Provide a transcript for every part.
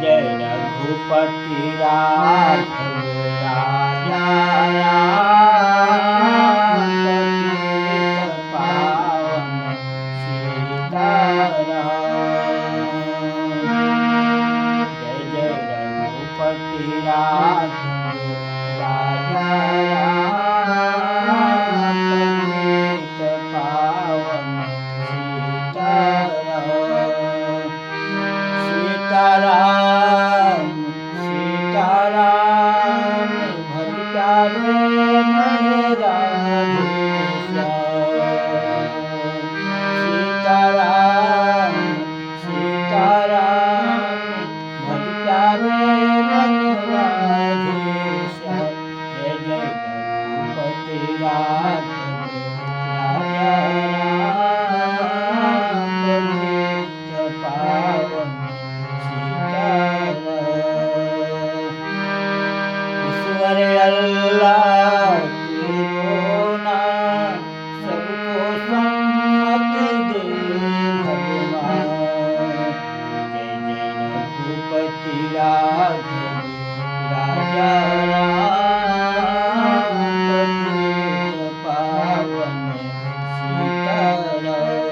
जय रघुपति राघव राजा राम, पतित पावन सीताराम। जय जय रघुपति राघव राजा राम, पतित पावन सीताराम। सीताराम सीताराम भज प्यारे मन राधेश्याम। सीताराम सीताराम भज प्यारे मन राधेश्याम। जय जय रघुपति राघव राजा राम, पतित पावन ईश्वर अल्लाह तेरो नाम, सबको सम्मति दे भगवान। जय जय रघुपति राघव राजा राम, पतित पावन सीताराम।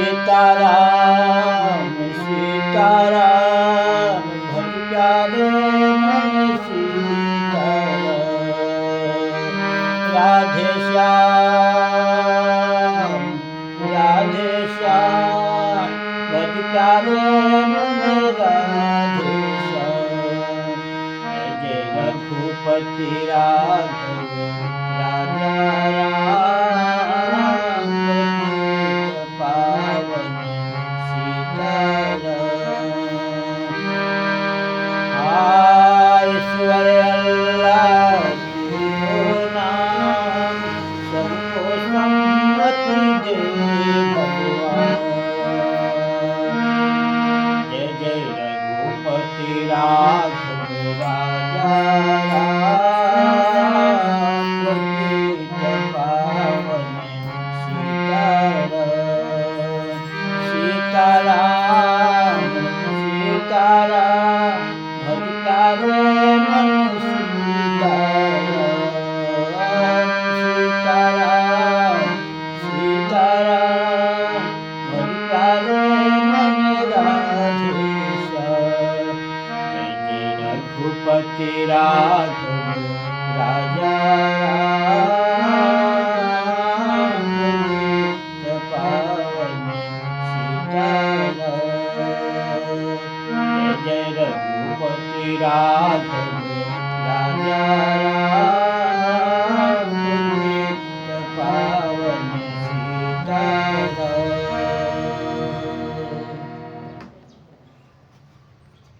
सीताराम सीताराम भज प्यारे मन सीताराम। राधे श्याम भज प्यारे मन राधे श्याम। जय जय रघुपति राघव राजा राम, पतित पावन ईश्वर अल्लाह तेरो नाम, सबको सम्मति दे भगवान। जय जय रघुपति राघव राजा राम, पतित पावन सीताराम। सीताराम सीताराम भज प्यारे मन सीताराम। सीताराम सीताराम भज प्यारे मन राधेश्याम। जय जय रघुपति राघव राजा राम, पतित पावन सीताराम। जय जय रघुपति राघव राजा राम।